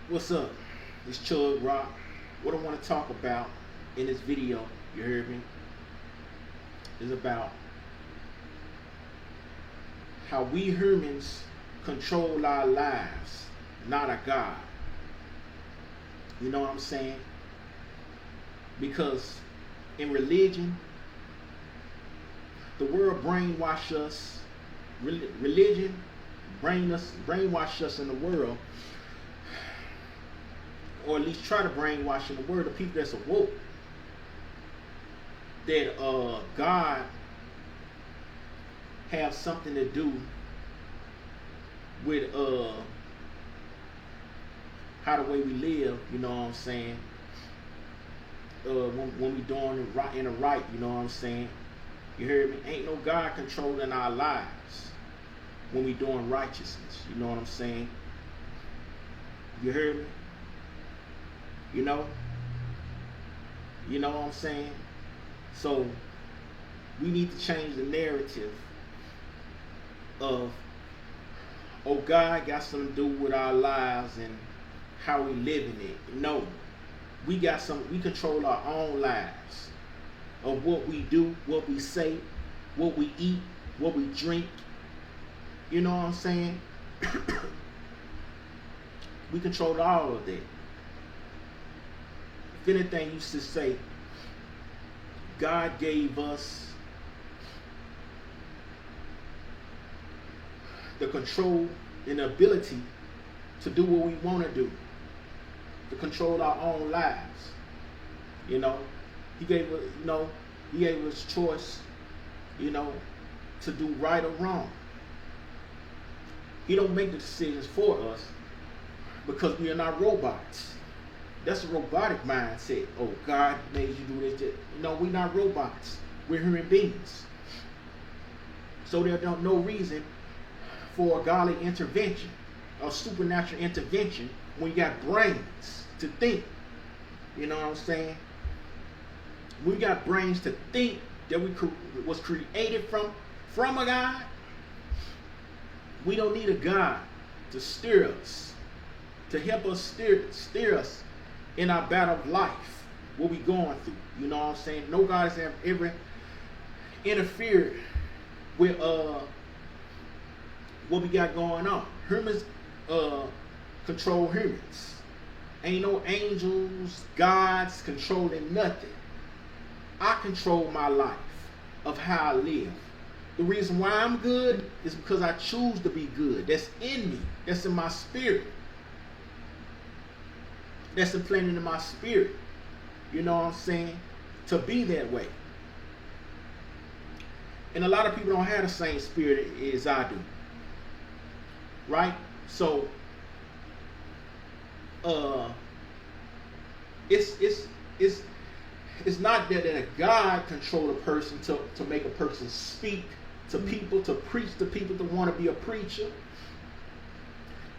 What's up? It's Chug Rock. What I want to talk about in this video, you heard me, is about how we humans control our lives, not a God. You know what I'm saying? Because in religion, the world brainwash us. Religion brainwash us in the world, or at least try to brainwash in the world the people that's awoke that God have something to do with how the way we live. You know what I'm saying? When we doing it right in the right, you know what I'm saying? You heard me? Ain't no God controlling our lives when we doing righteousness. You know what I'm saying? You heard me? You know what I'm saying? So we need to change the narrative of, oh, God got something to do with our lives and how we living it. No, we control our own lives of what we do, what we say, what we eat, what we drink. You know what I'm saying? We control all of that. If anything, used to say, God gave us the control and the ability to do what we want to do, to control our own lives. You know, He gave us choice, to do right or wrong. He don't make the decisions for us because we are not robots. That's a robotic mindset. Oh, God made you do this. No, we're not robots. We're human beings. So there's no reason for a godly intervention or supernatural intervention when you got brains to think. You know what I'm saying? We got brains to think that we was created from a God. We don't need a God to steer us, to help us steer us in our battle of life, what we going through. You know what I'm saying? No God has ever interfered with what we got going on. Humans control humans. Ain't no angels, gods controlling nothing. I control my life of how I live. The reason why I'm good is because I choose to be good. That's in me. That's in my spirit. That's implanted in my spirit. You know what I'm saying? To be that way. And a lot of people don't have the same spirit as I do. Right? So it's not that a God control a person to make a person speak to people, to preach to people, to want to be a preacher.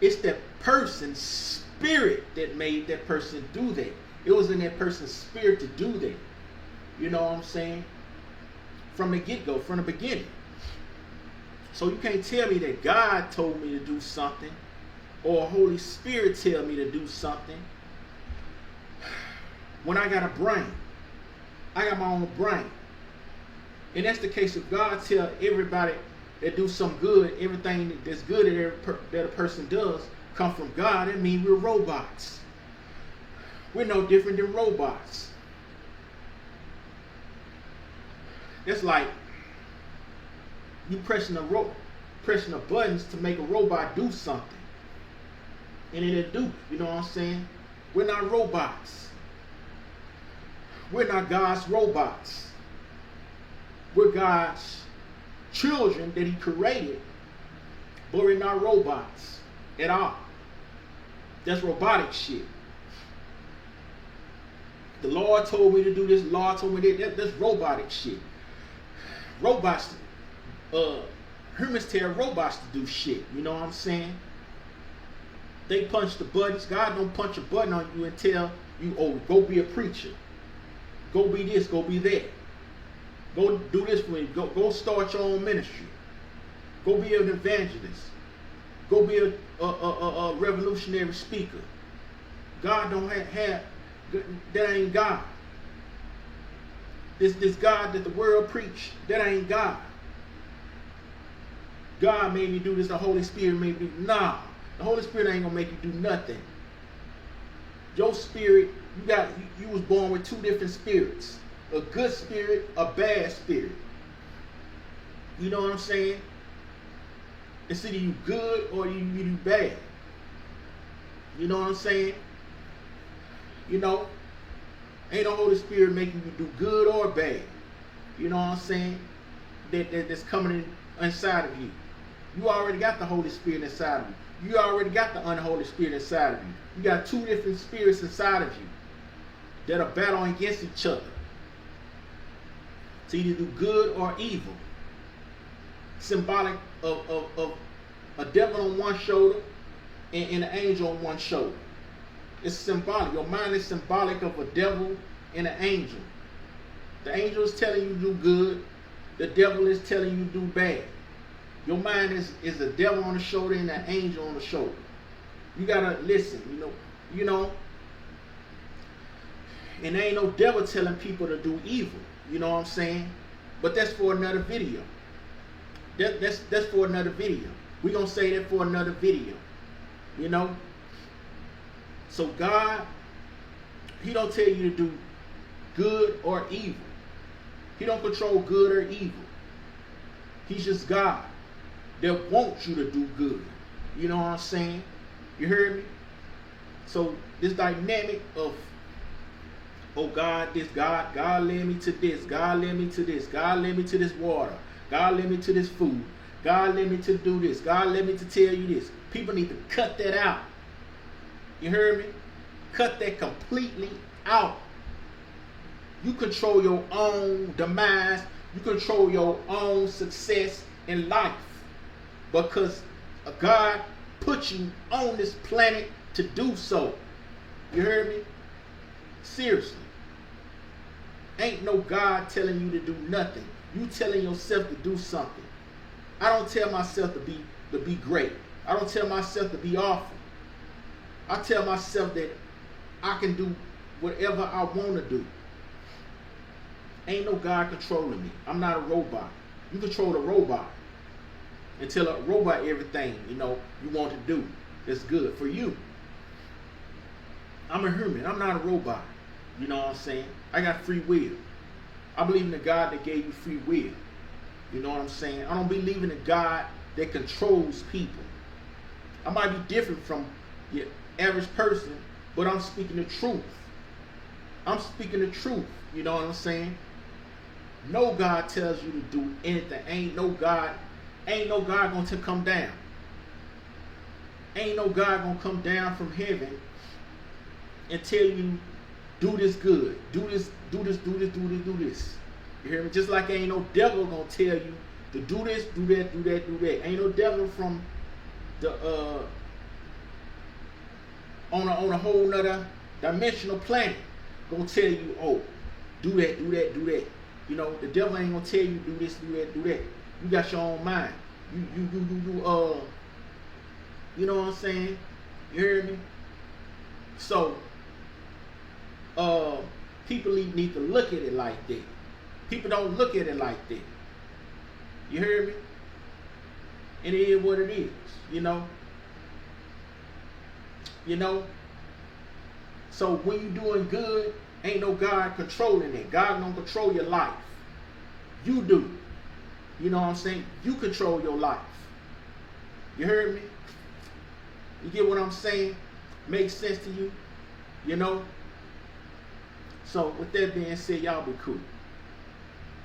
It's that person's spirit that made that person do that. It was in that person's spirit to do that. You know what I'm saying? From the get-go, from the beginning. So you can't tell me that God told me to do something or Holy Spirit tell me to do something when I got a brain. I got my own brain. And that's the case. If God tell everybody that do some good, everything that's good that a person does come from God, that means we're robots. We're no different than robots. It's like you pressing the buttons to make a robot do something. And it'll do. You know what I'm saying? We're not robots. We're not God's robots. We're God's children that He created, but we're not robots at all. That's robotic shit. The Lord told me to do this, the Lord told me that. That's robotic shit. Robots, humans tell robots to do shit. You know what I'm saying? They punch the buttons. God don't punch a button on you and tell you, oh, go be a preacher. Go be this, go be that. Go do this for me. Go start your own ministry. Go be an evangelist. Go be a revolutionary speaker. God don't have that ain't God. This God that the world preach, that ain't God. God made me do this, the Holy Spirit made me do. Nah, the Holy Spirit ain't gonna make you do nothing. Your spirit, you was born with two different spirits. A good spirit, a bad spirit. You know what I'm saying? It's either you good or you do bad. You know what I'm saying? You know, ain't no Holy Spirit making you do good or bad. You know what I'm saying? That's coming inside of you. You already got the Holy Spirit inside of you. You already got the unholy spirit inside of you. You got two different spirits inside of you that are battling against each other to either do good or evil. Symbolic of a devil on one shoulder and an angel on one shoulder. It's symbolic. Your mind is symbolic of a devil and an angel. The angel is telling you to do good. The devil is telling you to do bad. Your mind is a devil on the shoulder and an angel on the shoulder. You gotta listen, you know. And there ain't no devil telling people to do evil. You know what I'm saying? But that's for another video. That's for another video. We're gonna say that for another video. You know? So God, He don't tell you to do good or evil. He don't control good or evil. He's just God that wants you to do good. You know what I'm saying? You heard me? So this dynamic of, oh God, this God led me to this, God led me to this, God led me to this water, God led me to this food, God led me to do this, God led me to tell you this. People need to cut that out. You heard me? Cut that completely out. You control your own demise. You control your own success in life. Because God put you on this planet to do so. You heard me? Seriously. Ain't no God telling you to do nothing. You telling yourself to do something. I don't tell myself to be great. I don't tell myself to be awful. I tell myself that I can do whatever I want to do. Ain't no God controlling me. I'm not a robot. You control the robot and tell a robot everything you want to do that's good for you. I'm a human. I'm not a robot. You know what I'm saying? I got free will. I believe in the God that gave you free will. You know what I'm saying? I don't believe in a God that controls people. I might be different from your average person, but I'm speaking the truth. I'm speaking the truth. You know what I'm saying? No God tells you to do anything. Ain't no God going to come down. Ain't no God going to come down from heaven and tell you, do this good. Do this. You hear me? Just like ain't no devil going to tell you to do this, do that. Ain't no devil from the on a whole nother dimensional planet gonna tell you, oh, do that. You know, the devil ain't gonna tell you do this, do that. You got your own mind. You know what I'm saying? You hear me? So people need to look at it like that. People don't look at it like that. You hear me? And it is what it is, you know. So when you doing good, ain't no God controlling it. God don't control your life. You do. You know what I'm saying? You control your life. You heard me? You get what I'm saying? Makes sense to you? You know? So with that being said, y'all be cool.